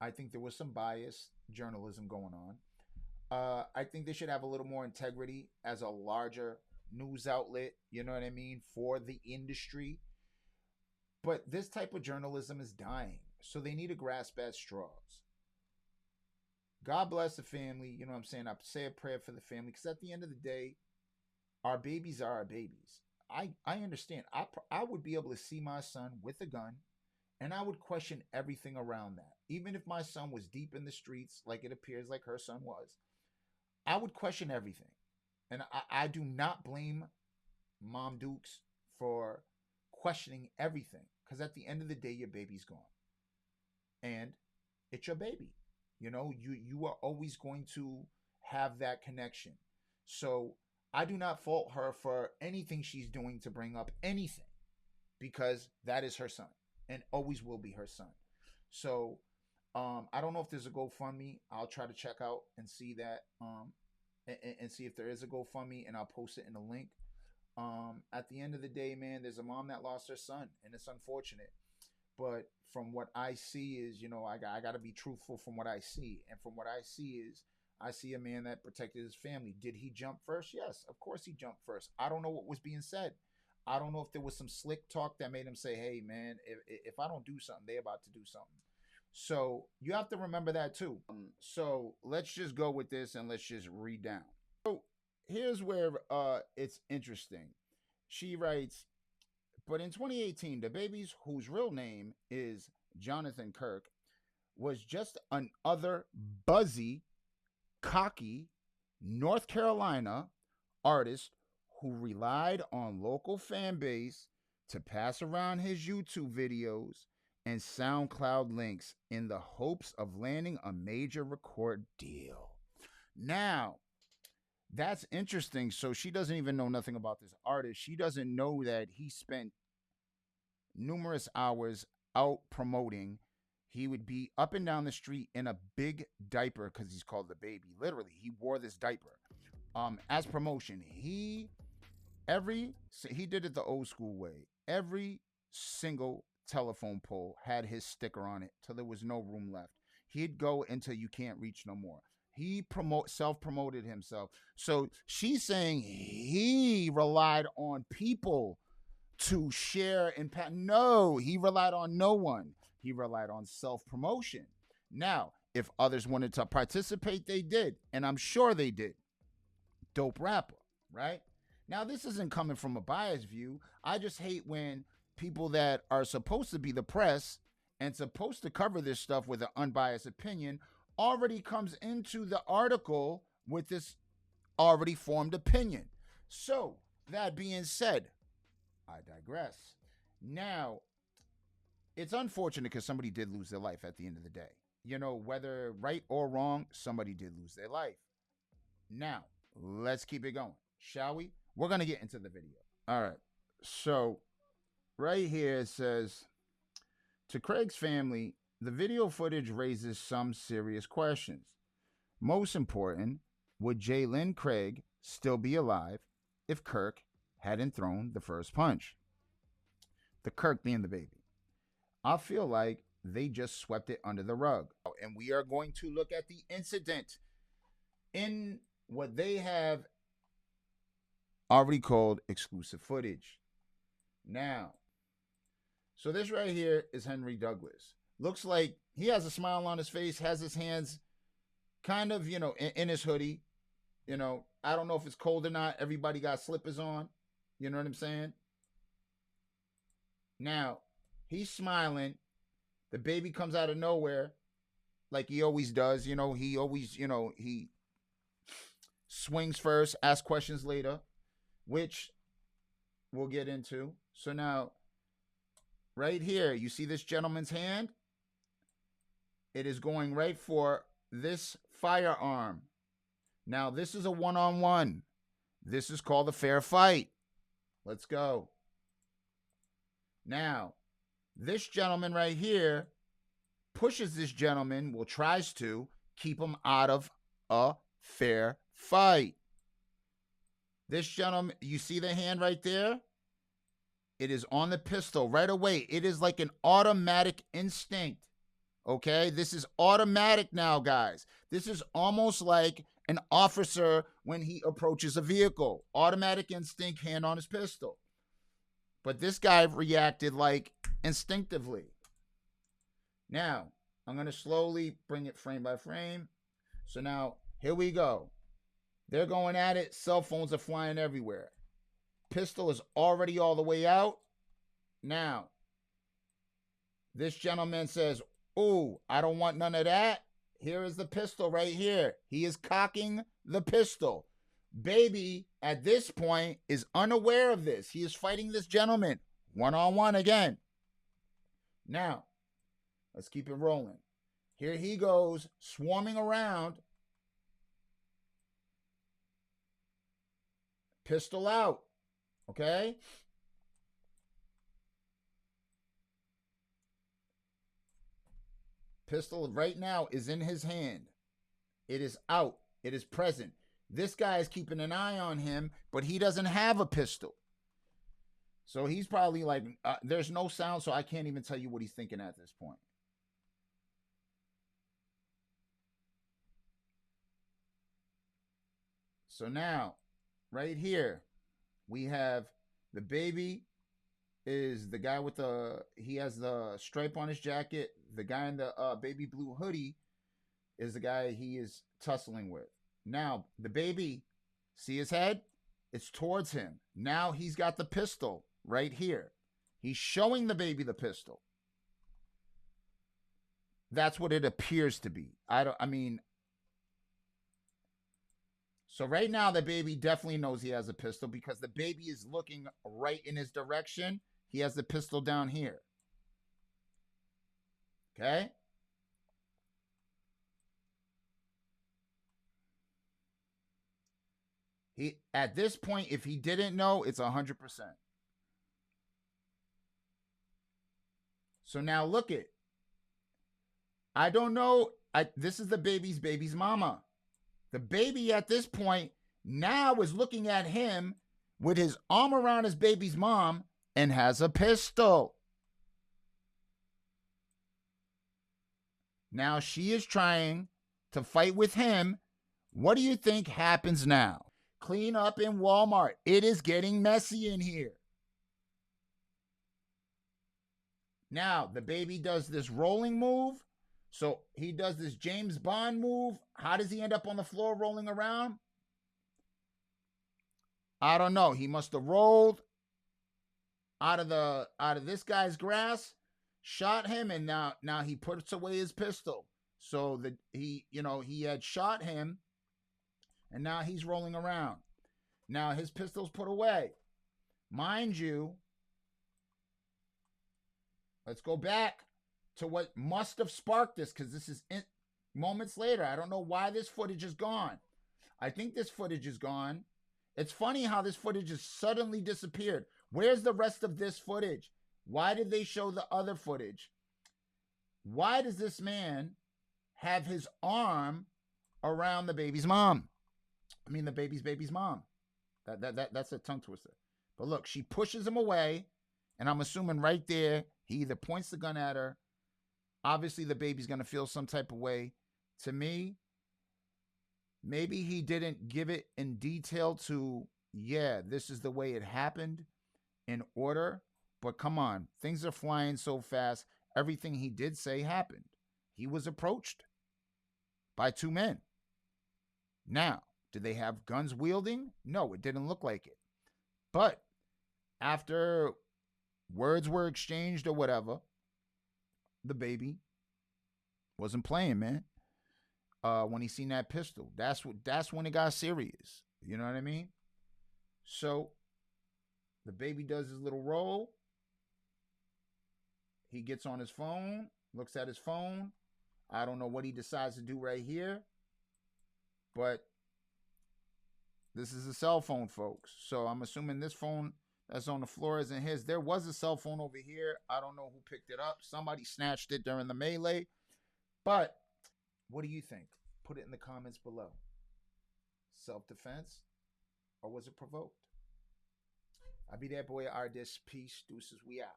I think there was some biased journalism going on. I think they should have a little more integrity as a larger news outlet, you know what I mean, for the industry. But this type of journalism is dying. So they need to grasp at straws. God bless the family. You know what I'm saying? I say a prayer for the family because at the end of the day, our babies are our babies. I understand. I would be able to see my son with a gun and I would question everything around that. Even if my son was deep in the streets, like it appears like her son was, I would question everything. And I do not blame Mom Dukes for questioning everything because at the end of the day, your baby's gone and it's your baby. You know, you are always going to have that connection. So I do not fault her for anything she's doing to bring up anything because that is her son and always will be her son. So I don't know if there's a GoFundMe. I'll try to check out and see that and see if there is a GoFundMe and I'll post it in the link. At the end of the day, man, there's a mom that lost her son and it's unfortunate. But from what I see is, you know, I got to be truthful from what I see. And from what I see is, I see a man that protected his family. Did he jump first? Yes, of course he jumped first. I don't know what was being said. I don't know if there was some slick talk that made him say, hey, man, if I don't do something, they're about to do something. So you have to remember that too. So let's just go with this and let's just read down. So here's where it's interesting. She writes, but in 2018, the baby's whose real name is Jonathan Kirk was just another buzzy, cocky North Carolina artist who relied on local fan base to pass around his YouTube videos and SoundCloud links in the hopes of landing a major record deal. Now, that's interesting. So she doesn't even know nothing about this artist. She doesn't know that he spent numerous hours out promoting. He would be up and down the street in a big diaper because he's called the baby. Literally, he wore this diaper as promotion. He did it the old school way. Every single telephone pole had his sticker on it till there was no room left. He'd go until you can't reach no more. He self-promoted himself. So she's saying he relied on people to share impact. No, he relied on no one. He relied on self-promotion. Now, if others wanted to participate, they did. And I'm sure they did. Dope rapper, right? Now, this isn't coming from a biased view. I just hate when people that are supposed to be the press and supposed to cover this stuff with an unbiased opinion already comes into the article with this already formed opinion. So, that being said, I digress. Now, it's unfortunate because somebody did lose their life at the end of the day. You know, whether right or wrong, somebody did lose their life. Now, let's keep it going, shall we? We're going to get into the video. All right. So, right here it says, to Craig's family, the video footage raises some serious questions. Most important, would Jalen Craig still be alive if Kirk hadn't thrown the first punch? The Kirk being the baby. I feel like they just swept it under the rug. And we are going to look at the incident in what they have already called exclusive footage. Now, so this right here is Henry Douglas. Looks like he has a smile on his face, has his hands kind of, in his hoodie. I don't know if it's cold or not. Everybody got slippers on. You know what I'm saying? Now, he's smiling. The baby comes out of nowhere like he always does. He always, he swings first, asks questions later, which we'll get into. So now, right here, you see this gentleman's hand? It is going right for this firearm. Now, this is a one-on-one. This is called a fair fight. Let's go. Now, this gentleman right here pushes this gentleman, tries to keep him out of a fair fight. This gentleman, you see the hand right there? It is on the pistol right away. It is like an automatic instinct. Okay, this is automatic now, guys. This is almost like an officer when he approaches a vehicle. Automatic instinct, hand on his pistol. But this guy reacted like instinctively. Now, I'm going to slowly bring it frame by frame. So now, here we go. They're going at it. Cell phones are flying everywhere. Pistol is already all the way out. Now, this gentleman says, "Ooh, I don't want none of that. Here is the pistol right here." He is cocking the pistol. Baby, at this point, is unaware of this. He is fighting this gentleman one-on-one again. Now, let's keep it rolling. Here he goes, swarming around. Pistol out. Okay? Pistol right now is in his hand. It is out. It is present. This guy is keeping an eye on him, but he doesn't have a pistol. So he's probably like, there's no sound, so I can't even tell you what he's thinking at this point. So now, right here, we have the baby is the guy with he has the stripe on his jacket. The guy in the baby blue hoodie is the guy he is tussling with. Now, the baby, see his head? It's towards him. Now he's got the pistol right here. He's showing the baby the pistol. That's what it appears to be. So right now the baby definitely knows he has a pistol because the baby is looking right in his direction. He has the pistol down here. Okay? At this point, if he didn't know, it's 100%. So now look it. I don't know. This is the baby's mama. The baby at this point now is looking at him with his arm around his baby's mom and has a pistol. Now she is trying to fight with him. What do you think happens now? Clean up in Walmart. It is getting messy in here. Now, the baby does this rolling move. So he does this James Bond move. How does he end up on the floor rolling around? I don't know. He must have rolled out of this guy's grasp, shot him, and now he puts away his pistol. So that he had shot him, and now he's rolling around. Now his pistol's put away. Mind you, let's go back to what must have sparked this, because this is moments later. I don't know why this footage is gone. I think this footage is gone. It's funny how this footage has suddenly disappeared. Where's the rest of this footage? Why did they show the other footage? Why does this man have his arm around the baby's mom? I mean, the baby's mom. That's a tongue twister. But look, she pushes him away, and I'm assuming right there, he either points the gun at her. Obviously, the baby's going to feel some type of way. To me, maybe he didn't give it in detail to, yeah, this is the way it happened in order. But come on, things are flying so fast. Everything he did say happened. He was approached by two men. Now, did they have guns wielding? No, it didn't look like it. But after words were exchanged or whatever, the baby wasn't playing, man. When he seen that pistol, that's when it got serious. You know what I mean? So the baby does his little roll. He gets on his phone, looks at his phone. I don't know what he decides to do right here, but this is a cell phone, folks. So I'm assuming this phone that's on the floor isn't his. There was a cell phone over here. I don't know who picked it up. Somebody snatched it during the melee. But what do you think? Put it in the comments below. Self-defense, or was it provoked? I'll be that boy, Ardis. Peace, deuces, we out.